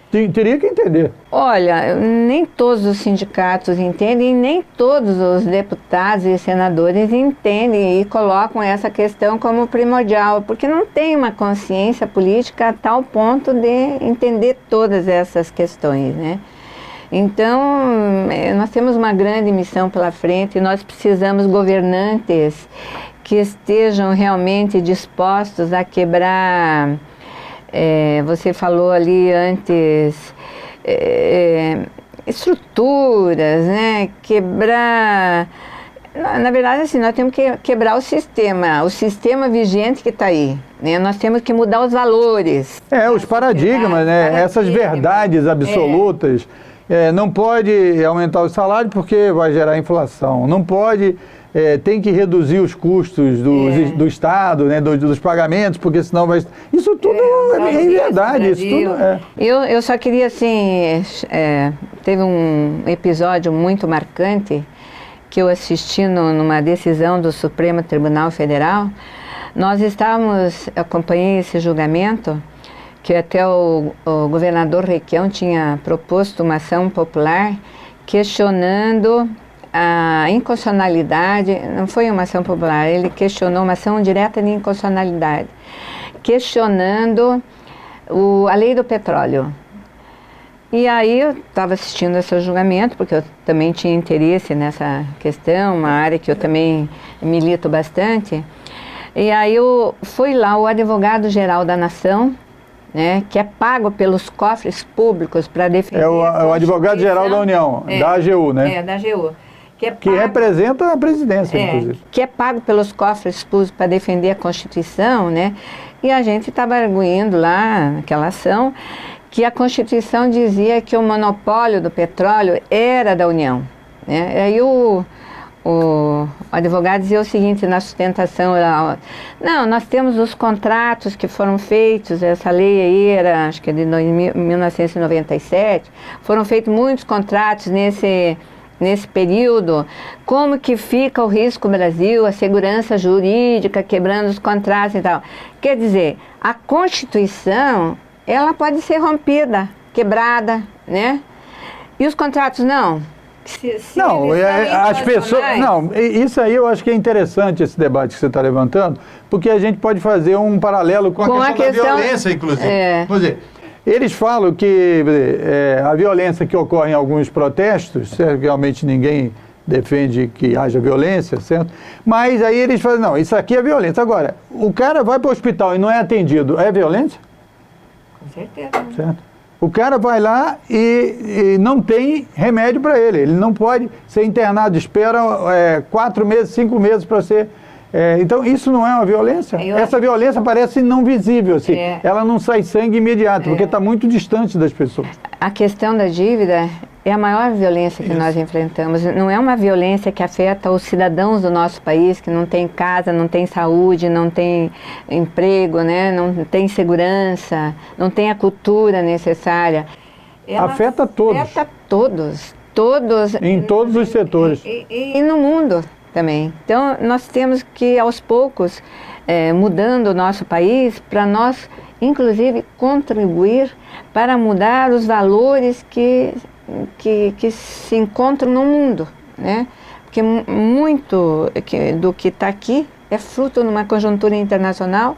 Teria que entender.
Olha, nem todos os sindicatos entendem, nem todos os deputados e senadores entendem e colocam essa questão como primordial, porque não tem uma consciência política a tal ponto de entender todas essas questões, né? Então, nós temos uma grande missão pela frente, nós precisamos de governantes que estejam realmente dispostos a quebrar... você falou ali antes, estruturas, né? Quebrar... Na verdade, assim, nós temos que quebrar o sistema vigente que está aí, né? Nós temos que mudar os valores.
Os paradigmas, né? Essas verdades absolutas. Não pode aumentar o salário porque vai gerar inflação. Não pode... tem que reduzir os custos do Estado, né, dos pagamentos, porque senão vai... Isso tudo é verdade, isso tudo é.
Eu só queria, assim, teve um episódio muito marcante que eu assisti numa decisão do Supremo Tribunal Federal. Nós acompanhei esse julgamento, que até o governador Requião tinha proposto uma ação popular questionando a inconstitucionalidade. Não foi uma ação popular, ele questionou uma ação direta de inconstitucionalidade, questionando a lei do petróleo. E aí eu estava assistindo esse julgamento, porque eu também tinha interesse nessa questão, uma área que eu também milito bastante. E aí foi lá o advogado-geral da nação, né, que é pago pelos cofres públicos para defender...
É o advogado-geral da União, da AGU, né?
Da AGU.
Que representa a presidência, inclusive.
Que é pago pelos cofres públicos para defender a Constituição, né? E a gente estava arguindo lá, naquela ação, que a Constituição dizia que o monopólio do petróleo era da União, né? Aí o o advogado dizia o seguinte na sustentação, não, nós temos os contratos que foram feitos, essa lei aí era, acho que é de 1997, foram feitos muitos contratos nesse período, como que fica o risco Brasil, a segurança jurídica, quebrando os contratos e tal. Quer dizer, a Constituição, ela pode ser rompida, quebrada, né? E os contratos não?
Não, as pessoas... Não, isso aí eu acho que é interessante esse debate que você está levantando, porque a gente pode fazer um paralelo com a questão da violência, inclusive. Vamos dizer, eles falam que a violência que ocorre em alguns protestos, realmente ninguém defende que haja violência, certo? Mas aí eles falam, não, isso aqui é violência. Agora, o cara vai para o hospital e não é atendido, é violência?
Com certeza.
Certo? O cara vai lá e não tem remédio para ele. Ele não pode ser internado, espera 4 meses, 5 meses para ser... então, isso não é uma violência? Essa violência parece não visível, assim. Ela não sai sangue imediato, porque está muito distante das pessoas.
A questão da dívida é a maior violência que nós enfrentamos. Não é uma violência que afeta os cidadãos do nosso país, que não tem casa, não tem saúde, não tem emprego, né? Não tem segurança, não tem a cultura necessária.
Afeta todos.
Afeta todos.
Em todos os setores.
E no mundo também. Então, nós temos que, aos poucos, mudando o nosso país, para nós, inclusive, contribuir para mudar os valores que se encontram no mundo, né? Porque muito do que está aqui é fruto de uma conjuntura internacional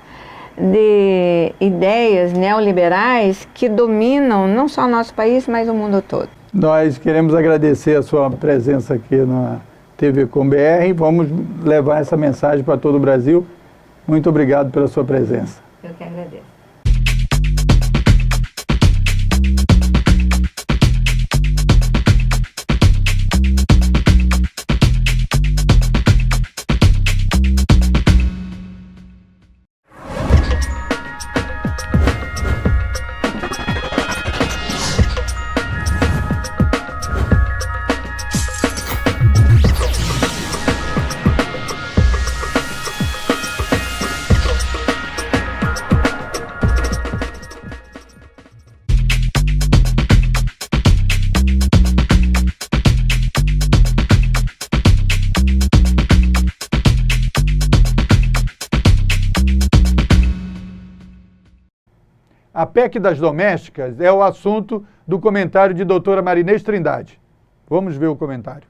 de ideias neoliberais que dominam não só o nosso país, mas o mundo todo.
Nós queremos agradecer a sua presença aqui na TV Com BR. Vamos levar essa mensagem para todo o Brasil. Muito obrigado pela sua presença.
Eu que agradeço.
A PEC das domésticas é o assunto do comentário de doutora Marinês Trindade. Vamos ver o comentário.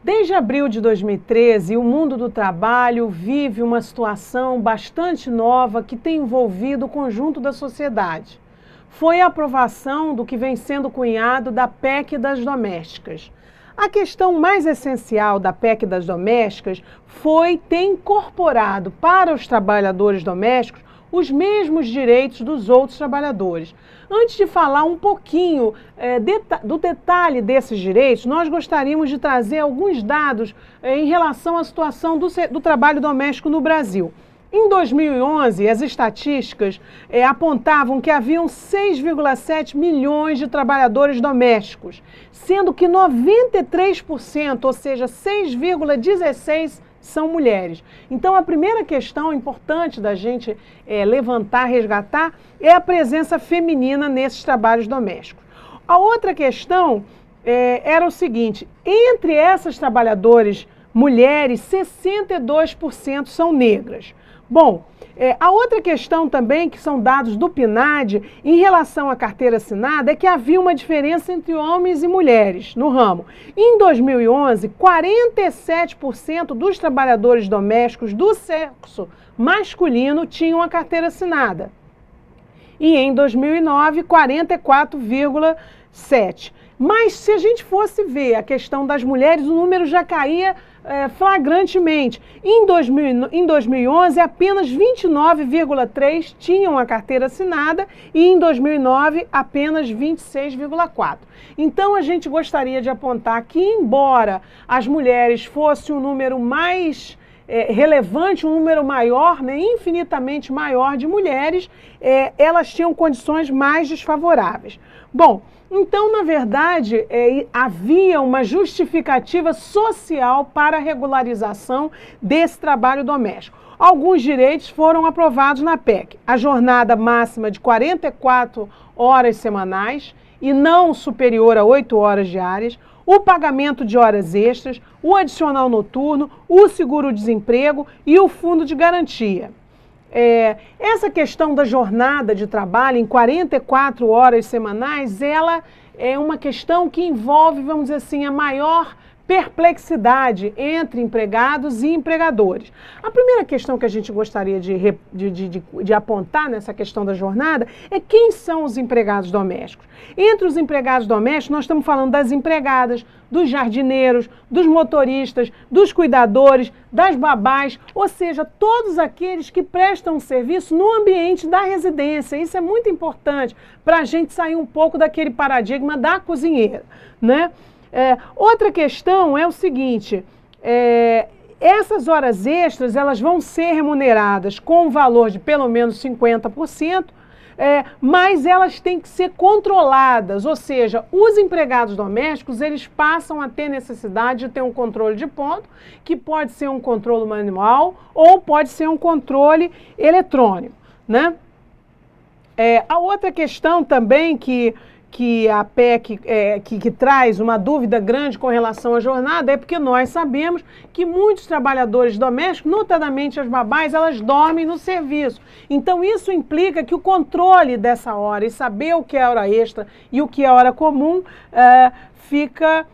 Desde abril de 2013, o mundo do trabalho vive uma situação bastante nova que tem envolvido o conjunto da sociedade. Foi a aprovação do que vem sendo cunhado da PEC das domésticas. A questão mais essencial da PEC das domésticas foi ter incorporado para os trabalhadores domésticos os mesmos direitos dos outros trabalhadores. Antes de falar um pouquinho do detalhe desses direitos, nós gostaríamos de trazer alguns dados em relação à situação do trabalho doméstico no Brasil. Em 2011, as estatísticas apontavam que haviam 6,7 milhões de trabalhadores domésticos, sendo que 93%, ou seja, 6,16 são mulheres. Então, a primeira questão importante da gente levantar, resgatar, é a presença feminina nesses trabalhos domésticos. A outra questão era o seguinte: entre essas trabalhadoras mulheres, 62% são negras. Bom, a outra questão também, que são dados do PNAD, em relação à carteira assinada, é que havia uma diferença entre homens e mulheres no ramo. Em 2011, 47% dos trabalhadores domésticos do sexo masculino tinham a carteira assinada. E em 2009, 44,7%. Mas se a gente fosse ver a questão das mulheres, o número já caía flagrantemente. Em 2011, apenas 29,3% tinham a carteira assinada e em 2009, apenas 26,4%. Então, a gente gostaria de apontar que, embora as mulheres fossem um número mais relevante, um número maior, né, infinitamente maior de mulheres, elas tinham condições mais desfavoráveis. Bom, então, na verdade, havia uma justificativa social para a regularização desse trabalho doméstico. Alguns direitos foram aprovados na PEC. A jornada máxima de 44 horas semanais e não superior a 8 horas diárias, o pagamento de horas extras, o adicional noturno, o seguro-desemprego e o fundo de garantia. Essa questão da jornada de trabalho em 44 horas semanais, ela é uma questão que envolve, vamos dizer assim, a maior perplexidade entre empregados e empregadores. A primeira questão que a gente gostaria de apontar nessa questão da jornada é quem são os empregados domésticos. Entre os empregados domésticos, nós estamos falando das empregadas, dos jardineiros, dos motoristas, dos cuidadores, das babás, ou seja, todos aqueles que prestam serviço no ambiente da residência. Isso é muito importante para a gente sair um pouco daquele paradigma da cozinheira, né? Outra questão é o seguinte, essas horas extras elas vão ser remuneradas com um valor de pelo menos 50%, mas elas têm que ser controladas, ou seja, os empregados domésticos eles passam a ter necessidade de ter um controle de ponto, que pode ser um controle manual ou pode ser um controle eletrônico, né? A outra questão também que a PEC que traz uma dúvida grande com relação à jornada é porque nós sabemos que muitos trabalhadores domésticos, notadamente as babás, elas dormem no serviço. Então isso implica que o controle dessa hora e saber o que é hora extra e o que é hora comum fica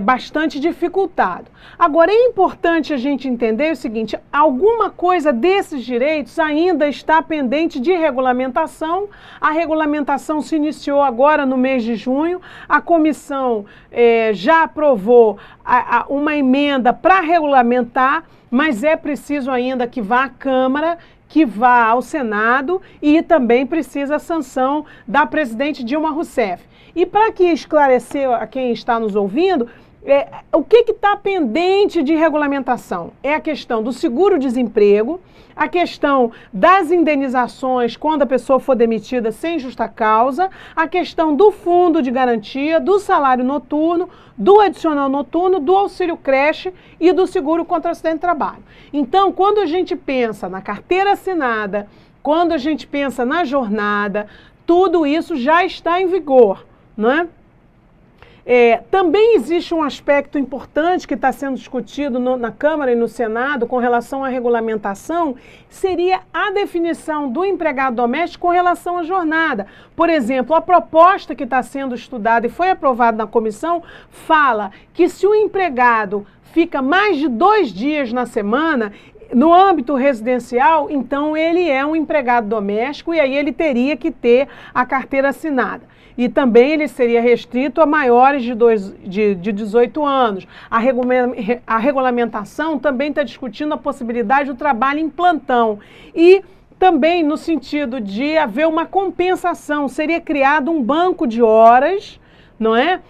bastante dificultado. Agora, é importante a gente entender o seguinte, alguma coisa desses direitos ainda está pendente de regulamentação. A regulamentação se iniciou agora no mês de junho, a comissão já aprovou uma emenda para regulamentar, mas é preciso ainda que vá à Câmara, que vá ao Senado e também precisa a sanção da presidente Dilma Rousseff. E para que esclarecer a quem está nos ouvindo, o que está pendente de regulamentação? É a questão do seguro-desemprego, a questão das indenizações quando a pessoa for demitida sem justa causa, a questão do fundo de garantia, do salário noturno, do adicional noturno, do auxílio creche e do seguro contra acidente de trabalho. Então, quando a gente pensa na carteira assinada, quando a gente pensa na jornada, tudo isso já está em vigor, não é? Também existe um aspecto importante que está sendo discutido na Câmara e no Senado com relação à regulamentação, seria a definição do empregado doméstico com relação à jornada. Por exemplo, a proposta que está sendo estudada e foi aprovada na comissão fala que se o empregado fica mais de 2 dias na semana, no âmbito residencial, então ele é um empregado doméstico e aí ele teria que ter a carteira assinada. E também ele seria restrito a maiores de 18 anos. A regulamentação também está discutindo a possibilidade do trabalho em plantão. E também no sentido de haver uma compensação, seria criado um banco de horas, não é?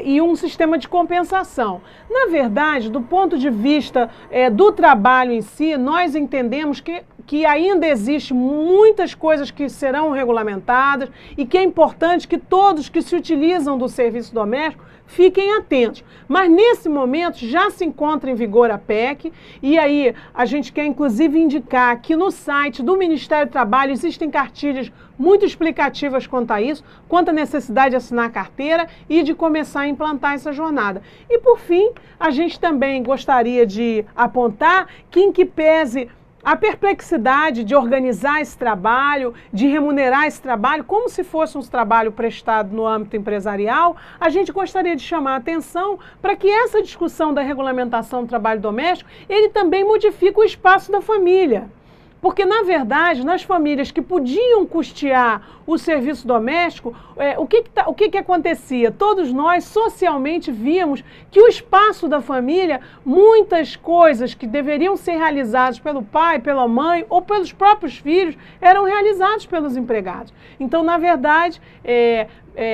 E um sistema de compensação. Na verdade, do ponto de vista do trabalho em si, nós entendemos que ainda existe muitas coisas que serão regulamentadas e que é importante que todos que se utilizam do serviço doméstico fiquem atentos. Mas nesse momento já se encontra em vigor a PEC e aí a gente quer inclusive indicar que no site do Ministério do Trabalho existem cartilhas muito explicativas quanto a isso, quanto à necessidade de assinar a carteira e de começar a implantar essa jornada. E por fim, a gente também gostaria de apontar que em que pese a perplexidade de organizar esse trabalho, de remunerar esse trabalho, como se fosse um trabalho prestado no âmbito empresarial, a gente gostaria de chamar a atenção para que essa discussão da regulamentação do trabalho doméstico, ele também modifique o espaço da família. Porque, na verdade, nas famílias que podiam custear o serviço doméstico, o que acontecia? Todos nós socialmente víamos que o espaço da família, muitas coisas que deveriam ser realizadas pelo pai, pela mãe ou pelos próprios filhos, eram realizadas pelos empregados. Então, na verdade,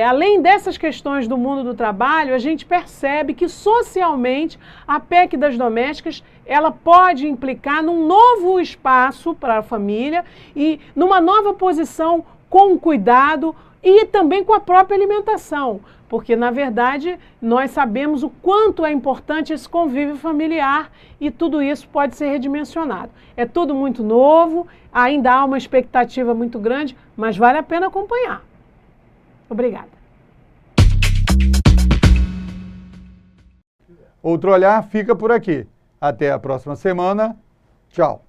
além dessas questões do mundo do trabalho, a gente percebe que socialmente a PEC das domésticas ela pode implicar num novo espaço para a família e numa nova posição com cuidado e também com a própria alimentação, porque, na verdade, nós sabemos o quanto é importante esse convívio familiar e tudo isso pode ser redimensionado. É tudo muito novo, ainda há uma expectativa muito grande, mas vale a pena acompanhar. Obrigada.
Outro Olhar fica por aqui. Até a próxima semana. Tchau.